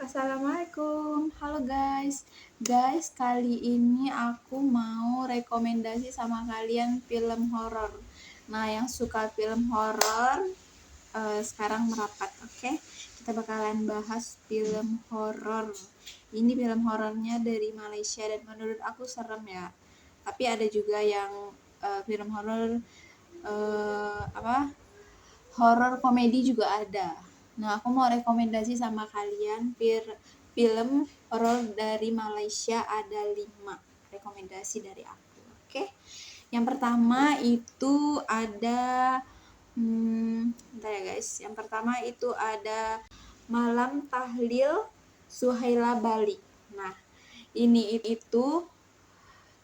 Assalamualaikum, halo guys. Guys, kali ini aku mau rekomendasi sama kalian film horor. Nah, yang suka film horor sekarang merapat, oke? Kita bakalan bahas film horor. Ini film horornya dari Malaysia dan menurut aku serem ya. Tapi ada juga yang film horor horor komedi juga ada. Nah, aku mau rekomendasi sama kalian film horor dari Malaysia ada 5 rekomendasi dari aku. Oke. Yang pertama itu ada bentar ya guys. Yang pertama itu ada Malam Tahlil Suhaila Bali. Nah, ini itu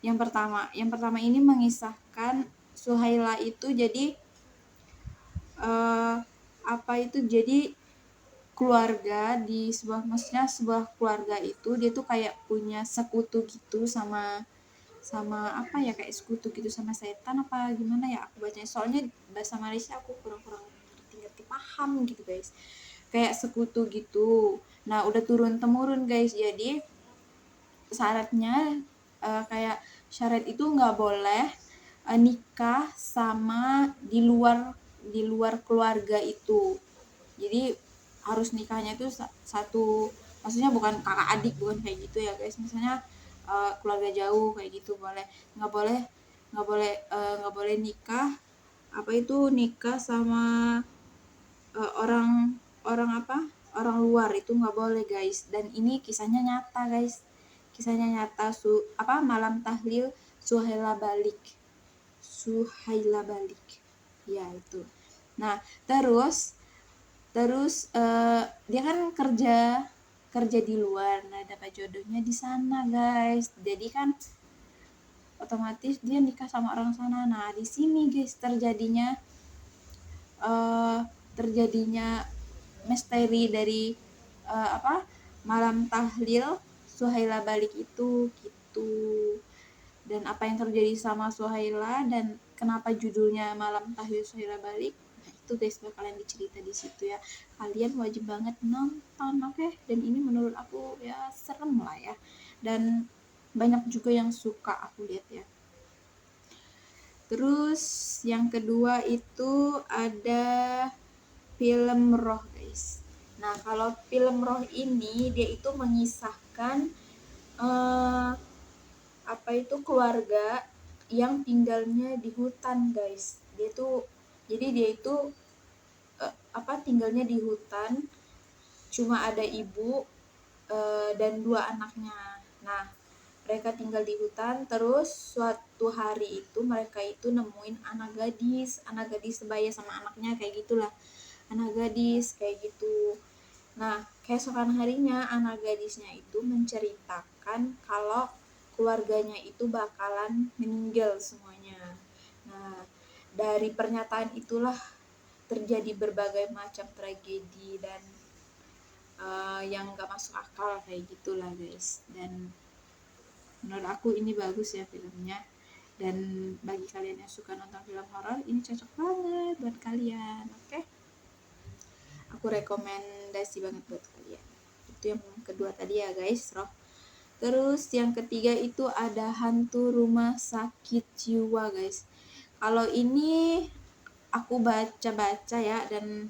yang pertama ini mengisahkan Suhaila itu jadi jadi keluarga di maksudnya sebuah keluarga itu dia tuh kayak punya sekutu gitu sama sama apa ya, kayak sekutu gitu sama setan apa gimana ya aku bacanya, soalnya bahasa Malaysia aku kurang-kurang ngerti paham gitu guys, kayak sekutu gitu. Nah, udah turun temurun guys, jadi syaratnya kayak syarat itu nggak boleh nikah sama di luar keluarga itu. Jadi harus nikahnya itu satu, maksudnya bukan kakak adik, bukan kayak gitu ya guys, misalnya keluarga jauh kayak gitu boleh. Nggak boleh nikah nikah sama orang orang orang luar, itu nggak boleh guys. Dan ini kisahnya nyata guys, Malam Tahlil Suhaila Balik ya itu. Nah, terus dia kan kerja di luar, nah dapat jodohnya di sana guys, jadi kan otomatis dia nikah sama orang sana. Nah, di sini guys terjadinya misteri dari Malam Tahlil Suhaila Balik itu gitu. Dan apa yang terjadi sama Suhaila dan kenapa judulnya Malam Tahlil Suhaila Balik, nah itu guys bakalan dicerita di situ ya. Kalian wajib banget nonton, oke? Dan ini menurut aku ya serem lah ya, dan banyak juga yang suka aku lihat ya. Terus yang kedua itu ada film Roh guys. Nah, kalau film Roh ini dia itu mengisahkan keluarga yang tinggalnya di hutan guys. Dia itu tinggalnya di hutan, cuma ada ibu dan 2 anaknya. Nah, mereka tinggal di hutan, terus suatu hari itu mereka itu nemuin anak gadis sebaya sama anaknya kayak gitulah. Anak gadis kayak gitu. Nah, keesokan harinya anak gadisnya itu menceritakan kalau keluarganya itu bakalan meninggal semuanya. Nah, dari pernyataan itulah terjadi berbagai macam tragedi dan yang gak masuk akal kayak gitulah guys. Dan menurut aku ini bagus ya filmnya, dan bagi kalian yang suka nonton film horor ini cocok banget buat kalian, oke? Aku rekomendasi banget buat kalian. Itu yang kedua tadi ya guys, Roh. Terus yang ketiga itu ada Hantu Rumah Sakit Jiwa guys. Kalau ini aku baca-baca ya, dan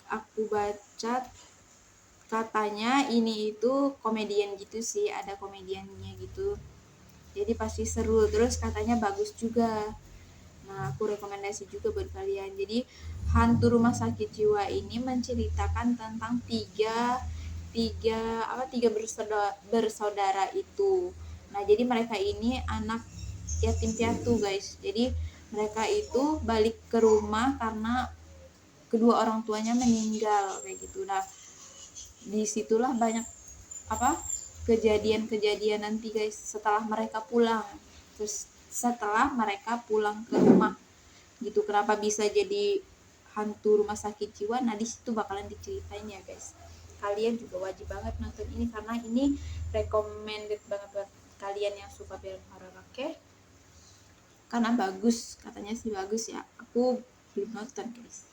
aku baca katanya ini itu komedian gitu sih, ada komediannya gitu. Jadi pasti seru, terus katanya bagus juga. Nah, aku rekomendasi juga buat kalian. Jadi Hantu Rumah Sakit Jiwa ini menceritakan tentang tiga bersaudara itu. Nah, jadi mereka ini anak yatim piatu guys. Jadi mereka itu balik ke rumah karena kedua orang tuanya meninggal kayak gitu. Nah, disitulah banyak kejadian-kejadian nanti guys setelah mereka pulang. Terus setelah mereka pulang ke rumah gitu, kenapa bisa jadi hantu rumah sakit jiwa, nah di situ bakalan diceritain ya guys. Kalian juga wajib banget nonton ini karena ini recommended banget buat kalian yang suka film horor, oke? Karena bagus, katanya sih bagus ya. Aku belum nonton guys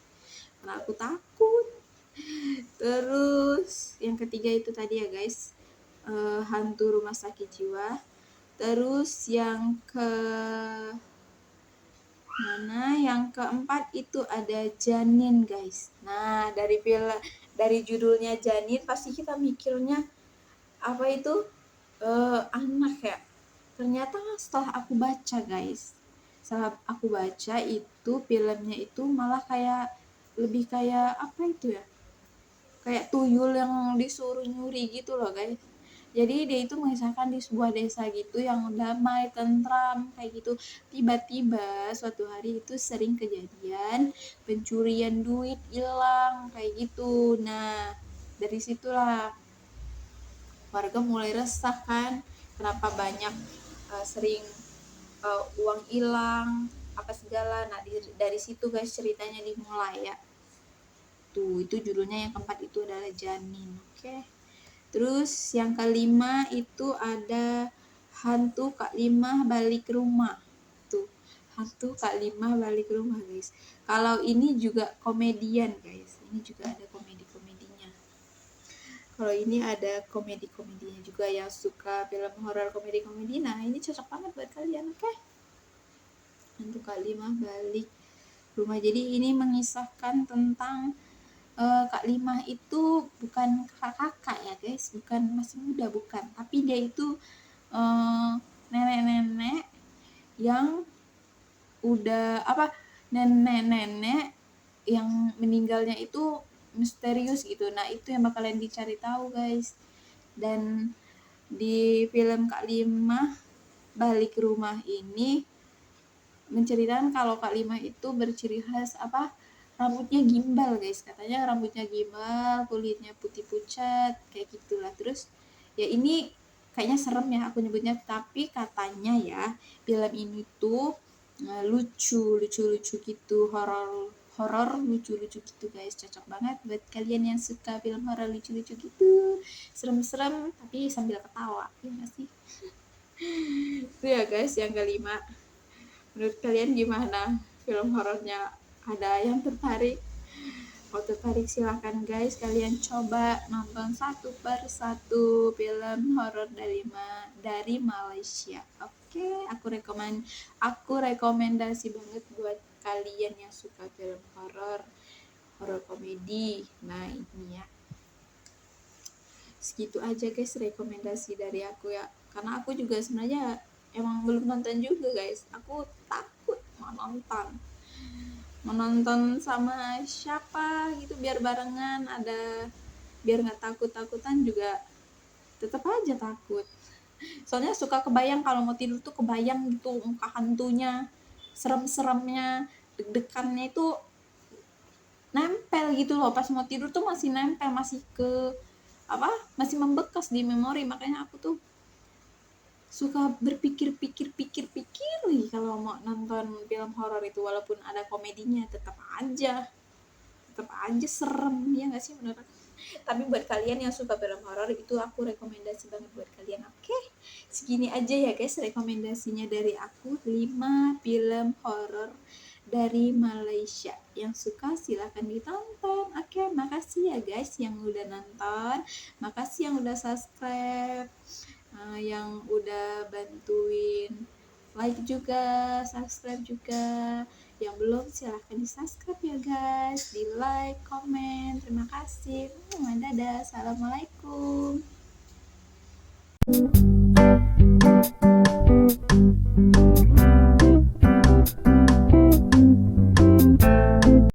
karena aku takut. Terus yang ketiga itu tadi ya guys, hantu rumah sakit jiwa. Terus yang keempat itu ada janin guys. Nah dari judulnya janin pasti kita mikirnya apa itu, anak ya. Ternyata setelah aku baca guys, setelah aku baca itu filmnya itu malah kayak lebih kayak apa itu ya, kayak tuyul yang disuruh nyuri gitu loh guys. Jadi dia itu mengisahkan di sebuah desa gitu yang damai, tentram kayak gitu. Tiba-tiba suatu hari itu sering kejadian pencurian duit hilang kayak gitu. Nah, dari situlah warga mulai resah kan, kenapa banyak sering uang hilang apa segala. Nah, dari situ guys ceritanya dimulai ya. Tuh, itu judulnya yang keempat itu adalah janin. Oke. Terus yang kelima itu ada hantu Kak Limah balik rumah. Tuh, hantu Kak Limah balik rumah guys. Kalau ini juga komedian guys. Ini juga ada komedi-komedinya. Kalau ini ada komedi-komedinya juga, yang suka film horor komedi-komedi. Nah, ini cocok banget buat kalian, oke? Hantu Kak Limah balik rumah. Jadi ini mengisahkan tentang Kak Limah itu bukan kakak ya guys, bukan masih muda, bukan, tapi dia itu nenek-nenek yang udah nenek-nenek yang meninggalnya itu misterius gitu. Nah, itu yang bakalan dicari tahu guys. Dan di film Kak Limah balik rumah ini menceritakan kalau Kak Limah itu berciri khas rambutnya gimbal guys, katanya rambutnya gimbal, kulitnya putih pucat kayak gitulah. Terus ya ini kayaknya serem ya aku nyebutnya, tapi katanya ya film ini tuh lucu gitu, horor lucu gitu guys. Cocok banget buat kalian yang suka film horor lucu gitu, serem-serem tapi sambil ketawa, ya gak sih? Itu ya guys yang kelima. Menurut kalian gimana film horornya? Ada yang tertarik? Kalau tertarik silahkan guys, kalian coba nonton satu per satu film horor dari Malaysia. Oke, aku rekomendasi banget buat kalian yang suka film horor komedi. Nah, ini ya. Segitu aja guys rekomendasi dari aku ya. Karena aku juga sebenarnya emang belum nonton juga guys. Aku takut mau nonton sama siapa gitu biar barengan, biar nggak takut-takutan juga, tetap aja takut. Soalnya suka kebayang kalau mau tidur tuh, kebayang gitu muka hantunya, serem-seremnya, deg-degannya itu nempel gitu loh. Pas mau tidur tuh masih nempel, masih masih membekas di memori. Makanya aku tuh suka berpikir nih kalau mau nonton film horor itu, walaupun ada komedinya tetap aja serem, ya nggak sih menurut aku. Tapi buat kalian yang suka film horor itu aku rekomendasi banget buat kalian. Oke, segini aja ya guys rekomendasinya dari aku, 5 film horor dari Malaysia. Yang suka silahkan ditonton. Oke, makasih ya guys yang udah nonton, makasih yang udah subscribe, yang udah bantuin like juga, subscribe juga. Yang belum silahkan di subscribe ya guys, di like, komen. Terima kasih. Dadah, assalamualaikum.